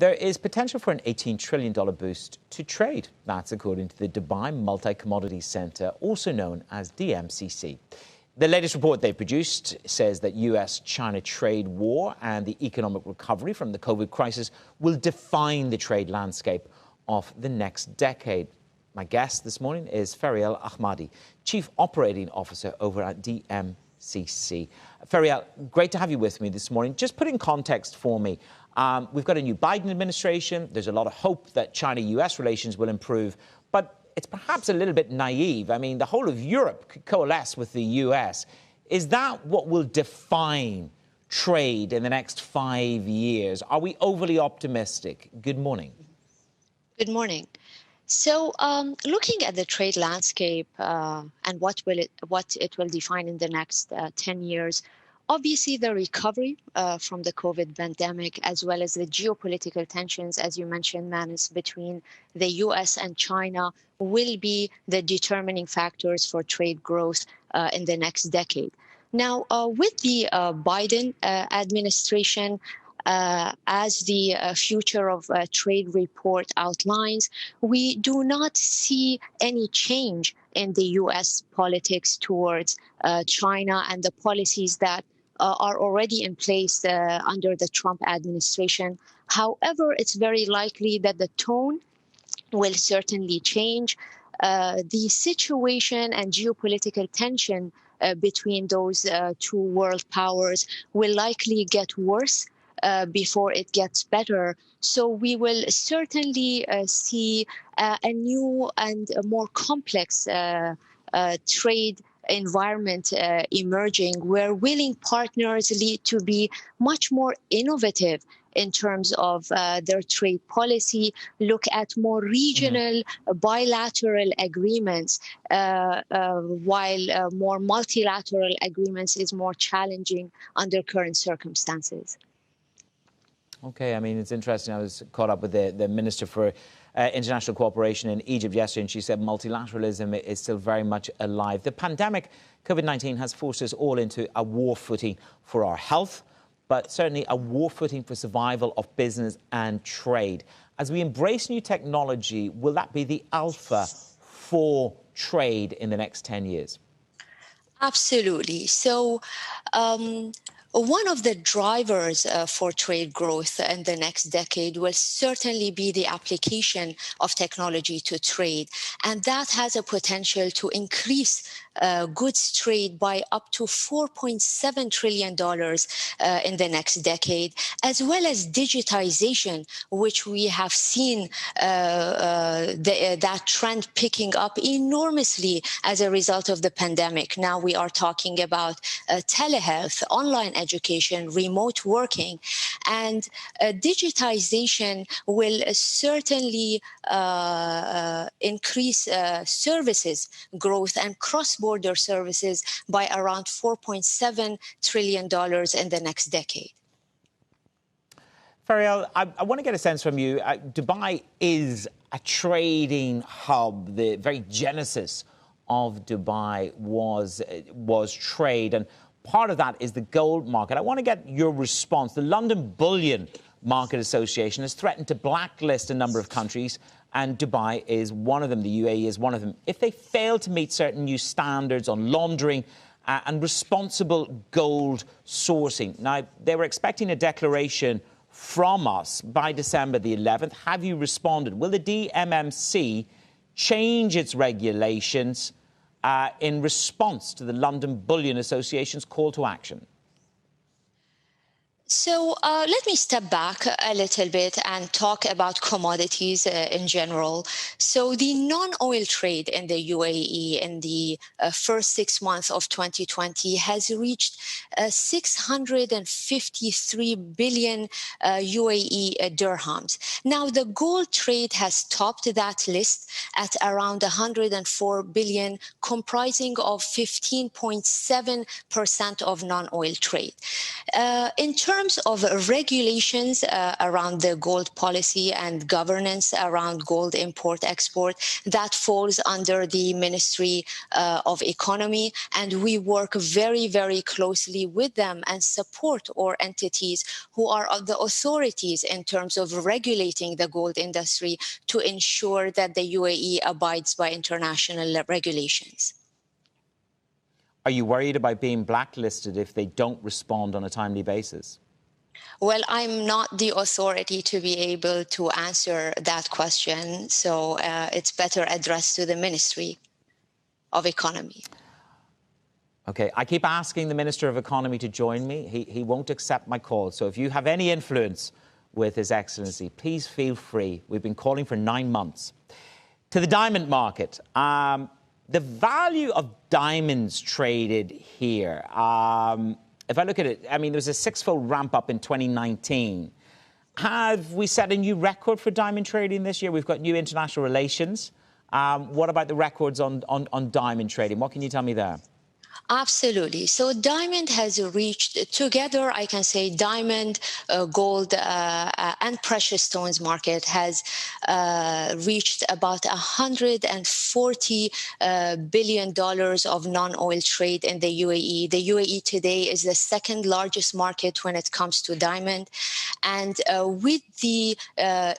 There is potential for an $18 trillion boost to trade. That's according to the Dubai Multi-Commodities Centre, also known as DMCC. The latest report they produced says that US-China trade war and the economic recovery from the COVID crisis will define the trade landscape of the next decade. My guest this morning is Feryal Ahmadi, Chief Operating Officer over at DMCC. Feryal, great to have you with me this morning. Just put in context for me. We've got a new Biden administration. There's a lot of hope that China-US relations will improve, but it's perhaps a little bit naive. I mean, the whole of Europe could coalesce with the US. Is that what will define trade in the next 5 years? Are we overly optimistic? Good morning. Good morning. So looking at the trade landscape and what it will define in the next 10 years, obviously the recovery from the COVID pandemic, as well as the geopolitical tensions, as you mentioned, Manus, between the US and China, will be the determining factors for trade growth in the next decade. Now, with the Biden administration, as the future of trade report outlines, we do not see any change in the U.S. politics towards China and the policies that are already in place under the Trump administration. However, it's very likely that the tone will certainly change. The situation and geopolitical tension between those two world powers will likely get worse before it gets better. So we will certainly see a new and a more complex trade environment emerging, where willing partners need to be much more innovative in terms of their trade policy, look at more regional bilateral agreements, while more multilateral agreements is more challenging under current circumstances. Okay, I mean, it's interesting. I was caught up with the Minister for International Cooperation in Egypt yesterday, and she said multilateralism is still very much alive. The pandemic, COVID-19, has forced us all into a war footing for our health, but certainly a war footing for survival of business and trade. As we embrace new technology, will that be the alpha for trade in the next 10 years? Absolutely. So one of the drivers for trade growth in the next decade will certainly be the application of technology to trade. And that has a potential to increase goods trade by up to $4.7 trillion in the next decade, as well as digitization, which we have seen that trend picking up enormously as a result of the pandemic. Now we are talking about telehealth, online education, remote working, and digitization will certainly increase services growth and cross-border services by around $4.7 trillion in the next decade. Feryal, I want to get a sense from you. Dubai is a trading hub. The very genesis of Dubai was trade, and part of that is the gold market. I want to get your response. The London Bullion Market Association has threatened to blacklist a number of countries, and Dubai is one of them. The UAE is one of them, if they fail to meet certain new standards on laundering and responsible gold sourcing. Now, they were expecting a declaration from us by December the 11th. Have you responded? Will the DMMC change its regulations in response to the London Bullion Association's call to action? So let me step back a little bit and talk about commodities in general. So the non-oil trade in the UAE in the first 6 months of 2020 has reached 653 billion UAE dirhams. Now, the gold trade has topped that list at around 104 billion, comprising of 15.7% of non-oil trade. In terms of regulations around the gold policy and governance around gold import-export, that falls under the Ministry of Economy, and we work very, very closely with them and support our entities who are the authorities in terms of regulating the gold industry to ensure that the UAE abides by international regulations. Are you worried about being blacklisted if they don't respond on a timely basis? Well, I'm not the authority to be able to answer that question, so it's better addressed to the Ministry of Economy. Okay, I keep asking the Minister of Economy to join me. He won't accept my call. So if you have any influence with His Excellency, please feel free. We've been calling for 9 months. To the diamond market. The value of diamonds traded here, if I look at it, I mean, there was a 6-fold ramp up in 2019. Have we set a new record for diamond trading this year? We've got new international relations. What about the records on diamond trading? What can you tell me there? Absolutely. So diamond has reached, together, I can say diamond, gold, and precious stones market has reached about $140 billion of non-oil trade in the UAE. The UAE today is the second largest market when it comes to diamond. And with the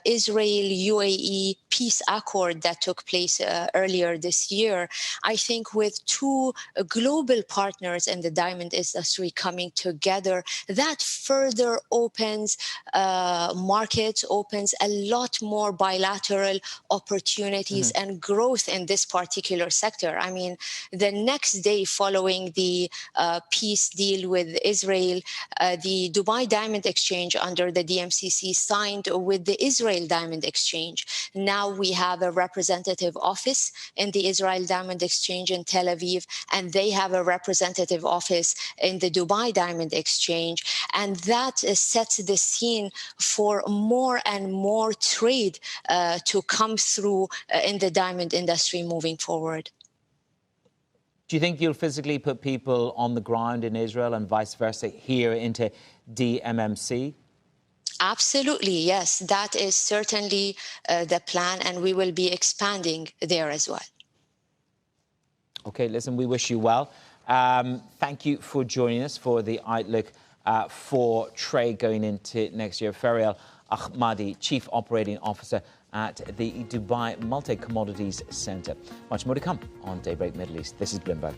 Israel-UAE peace accord that took place earlier this year, I think with two global partners in the diamond industry coming together, that further opens markets, opens a lot more bilateral opportunities and growth in this particular sector. I mean, the next day following the peace deal with Israel, the Dubai Diamond Exchange under the DMCC signed with the Israel Diamond Exchange. Now we have a representative office in the Israel Diamond Exchange in Tel Aviv, and they have a representative office in the Dubai Diamond Exchange, and that sets the scene for more and more trade to come through in the diamond industry moving forward. Do you think you'll physically put people on the ground in Israel and vice versa here into DMMC? Absolutely, yes. That is certainly the plan, and we will be expanding there as well. Okay, listen, we wish you well. Thank you for joining us for the outlook for trade going into next year. Feryal Ahmadi, Chief Operating Officer at the Dubai Multi-Commodities Centre. Much more to come on Daybreak Middle East. This is Bloomberg.